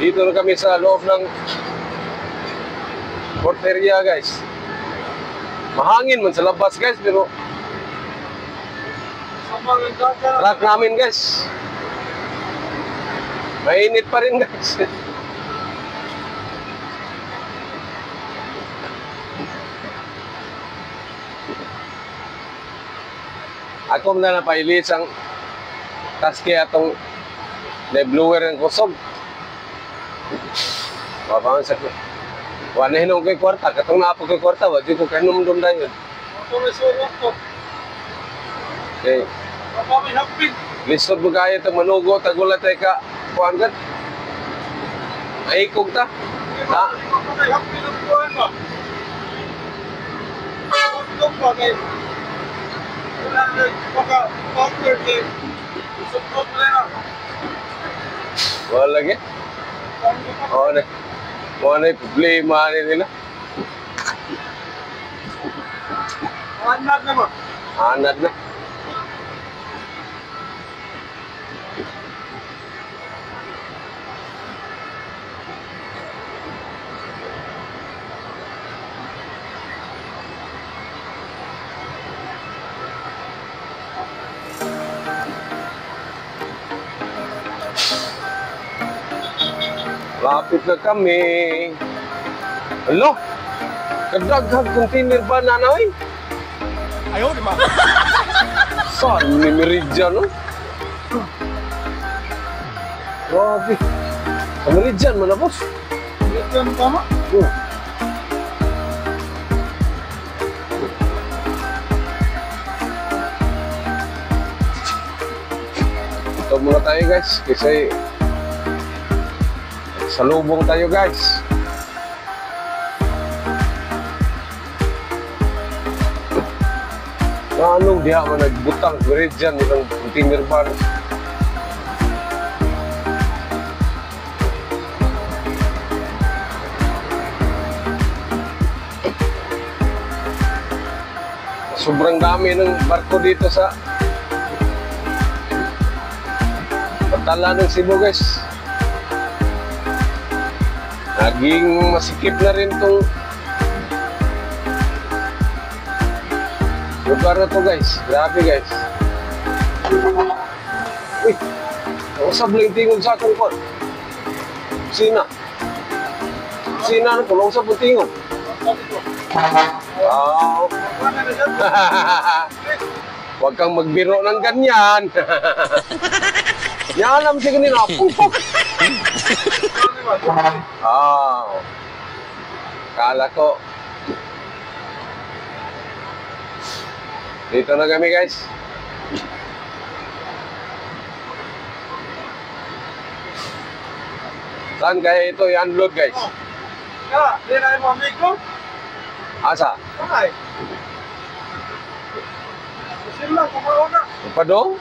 Dito na kami sa loob ng port area, guys. Mahangin man sa labas, guys, pero truck namin, guys. Mainit pa rin, guys. Ako na napailis ang taski atong blower ng kusog. Papangan sa ko. Wala hinong ko'y kwarta. Katong naapo ko'y kwarta. Wala ko kahinumdum na yun. Okay. Lisod mo kaya itong manugo. Tagulat ay ka. Kuhaan ka. Maikog ta. Ha? Wala lagi. Oh, na. Wala na problema nila. Anad na ba? Anad na. Lapit na kami. Alo? Kadaghag container ba nanay? Ayaw, di ba? Saan ni Meridian, no? Grabe. Sa Meridian man na, boss. Meridian tama? Oh. Ito muna tayo, guys. Kasi salubong tayo, guys. Anong diha man nagbutang Meridian ng container van. Sobrang dami ng barko dito sa Patala ng Cebu, guys. Naging masikip na rin itong lugar na to, guys. Grabe, guys. Uy, nausap lang yung tingog sa akong kon. Sina na po, nausap yung tingog. Wow. Huwag kang magbiro ng ganyan. Alam siya kanina. Pupok. Kala ko. Dito na kami, guys. Saan kaya ito i-unload, guys? Kaya, di na yung mamig ko? Asa? Ay. Sila, kumao na. Padong?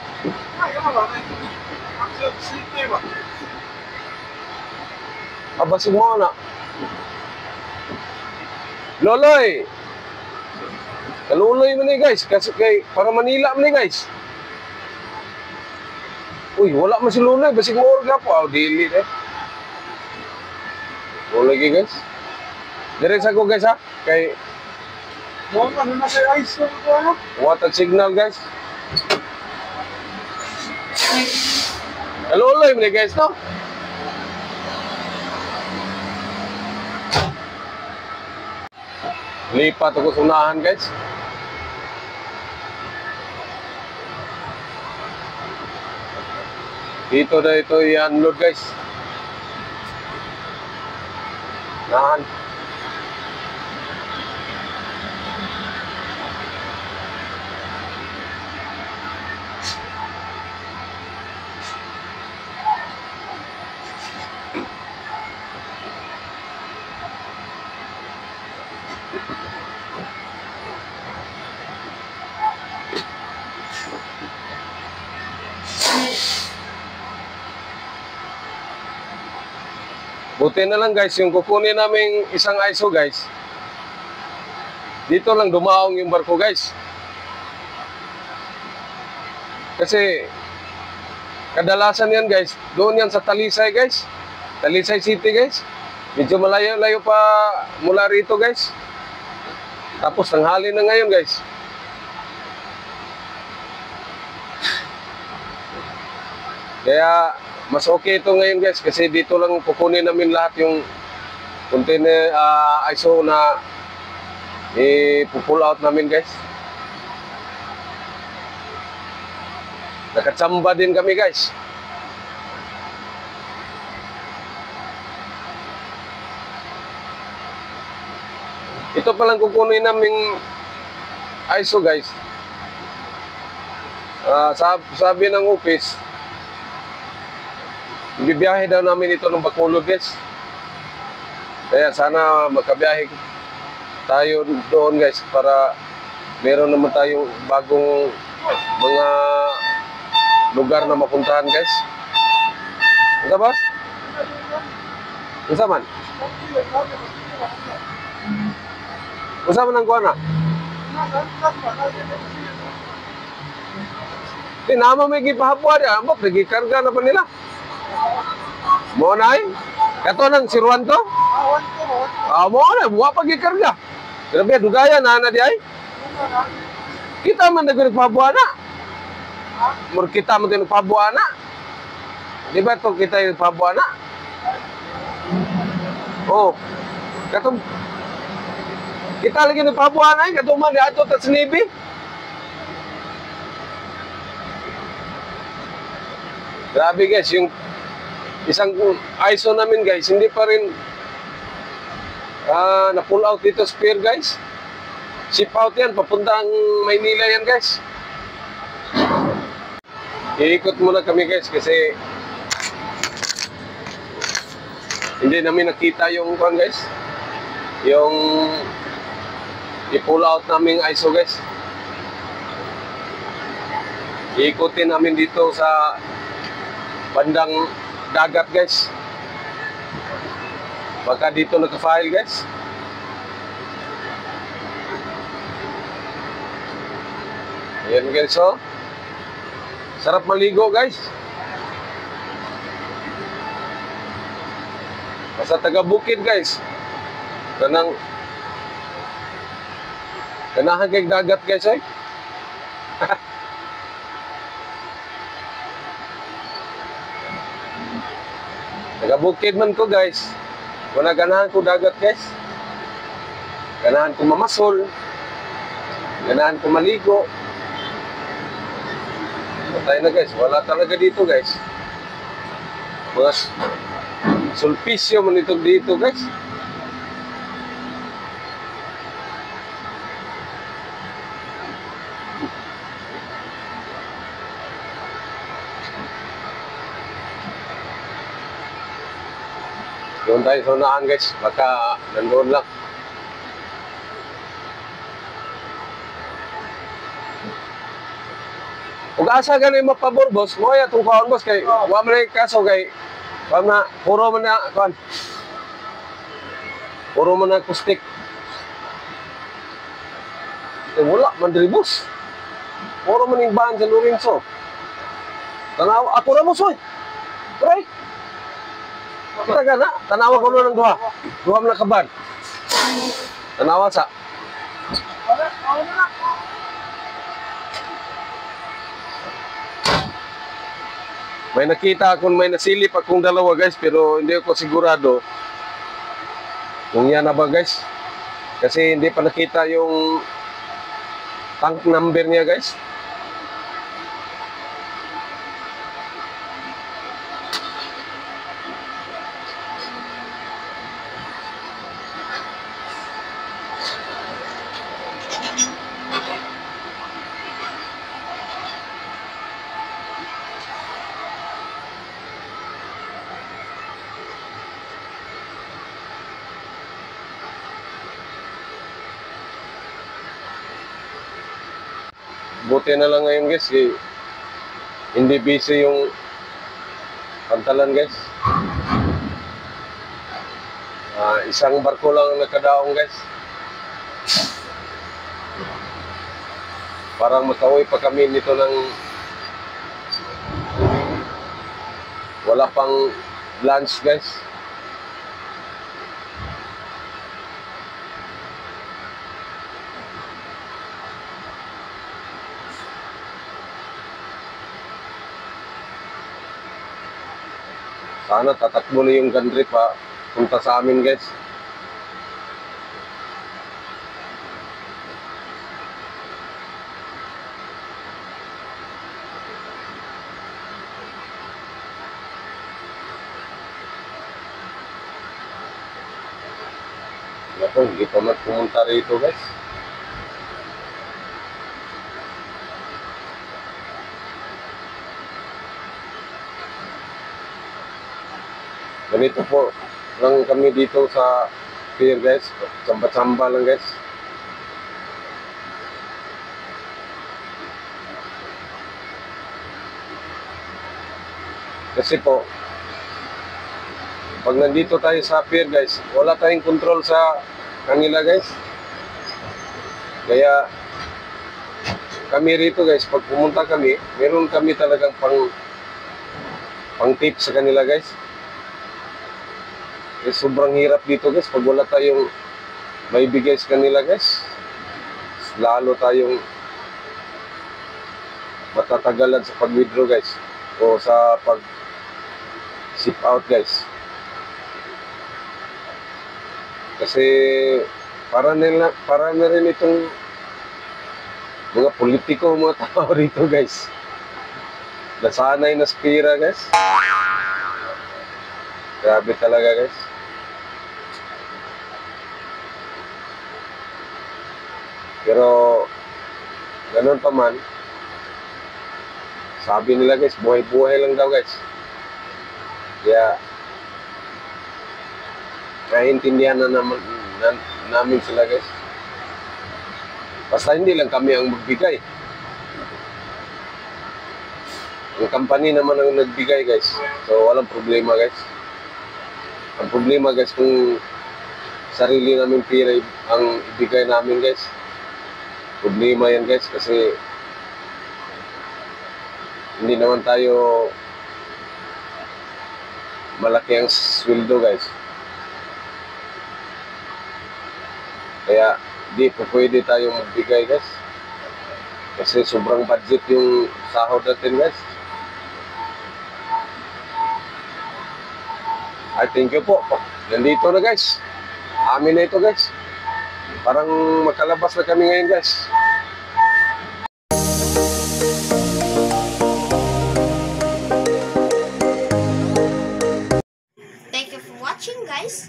Ay, ano ba? Action City ba? Abasin mo na. Loloy! Kaluloy man eh, guys. Kasi para Manila man eh, guys. Uy, wala man si Loloy. Basig mo orga po. Dili eh. Loloy kayo, guys. Direct ako, guys, ha? Kay Ano na sa ice ko ano? water signal, guys. Kaluloy man eh, guys, no? Lipat ako sa unahan, guys. Dito na ito i-unload, guys. Unahan. Buti na lang, guys, yung kukunin naming isang ISO, guys. Dito lang dumaong yung barko, guys. Kasi kadalasan yan, guys, doon yan sa Talisay, guys. Talisay City guys. Medyo malayo-layo pa mula rito guys. Tapos tanghali na ngayon guys. Kaya mas okay ito ngayon guys kasi dito lang kukunin namin lahat yung container ISO na i-pull out namin guys. Nakatsamba din kami guys. Ito palang kukunin namin ISO guys. Sabi ng office, bibiyahe daw namin ito ng Bacolod guys. Kaya sana magkabiyahe tayo doon guys para meron naman tayong bagong mga lugar na mapuntahan guys. Ano ba? Isa man? Usa man ang kuha na? Di naman may gipahapwa di. Ambot, nagikarga na pa nila. Mo na eh. Ito nang siruan to? Mo na, buwa pa gikarga. Grabe, dugaya na di ay. Kita man nagpahapwa na. Mur kita man nagpahapwa na. Di ba ito kita yung pahapwa na? Oh. Katong kita lagi nagpabuhan ay katuman ni ato ta snibi. Grabe guys, yung isang ISO namin guys, hindi pa rin na pull out dito spare guys. Ship out yan, papuntang Maynila yan guys. Iikot muna kami guys kasi hindi namin nakita yung kuan guys. Yung i-pull out namin ISO guys. Iikutin namin dito sa bandang dagat guys. Baka dito naka-file guys. Ayan guys oh. Sarap maligo guys. Basta taga-bukid guys. Ganahan kay dagat guys eh. Taga-bukid man ko guys. Wala ganahan ko dagat guys. Ganahan ko mamasol. Ganahan ko maligo. Patay na guys. Wala talaga dito guys. Mga sulpisyo man ito dito guys. Doon tayo sa unahan guys, baka nandoon lang. Kung asa ganun mapabor boss, mo ya itong kaon boss kay wa man kaso kay wa na puro man na kaon. Puro man na kustik. Wala man diri boss. Puro man yung bahan sa Lorenzo. Tanaw ako ra mo soy. Right? Kita ka na, tanawa ko ng duha. Duha mo na kaban. Tanawa sa. May nakita akong may nasilip akong dalawa guys, pero hindi ako sigurado kung yan na ba guys. Kasi hindi pa nakita yung tank number niya guys. Buti na lang ngayon guys, hindi busy yung pantalan guys. Isang barko lang nakadaong guys. Parang makauwi pa kami nito ng wala pang lunch guys. Sana tatakbo na yung gandri pa punta sa amin guys. Ako, hindi pa man pumunta rito guys. Ganito po lang kami dito sa pier guys. Samba-samba lang guys. Kasi po, pag nandito tayo sa pier guys, wala tayong control sa kanila guys. Kaya kami rito guys, pag pumunta kami, meron kami talagang pang tip sa kanila guys. Eh, sobrang hirap dito guys pag wala tayong maibigay sa kanila guys. Lalo tayong matatagalan sa pag-withdraw guys o sa pag-ship out guys. Kasi para na rin itong mga politiko, mga tao rito guys. Nasanay na spira guys. Grabe talaga guys. Pero ganun pa man, sabi nila guys, buhay-buhay lang daw guys. Kaya naiintindihan na namin sila guys. Basta hindi lang kami ang magbigay. Ang company naman ang nagbigay guys. So walang problema guys. Ang problema guys kung sarili namin pira ang ibigay namin guys. Problema yan guys kasi hindi naman tayo malaki ang sweldo guys. Kaya di po pwede tayo magbigay guys. Kasi sobrang budget yung sahod natin guys. Ay, thank you po. Nandito na guys. Amin na ito guys. Parang makalabas na kami ngayon guys. Thank you for watching guys.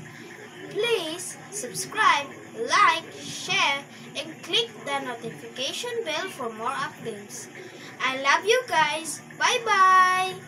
Please subscribe, like, share, and click the notification bell for more updates. I love you guys. Bye-bye.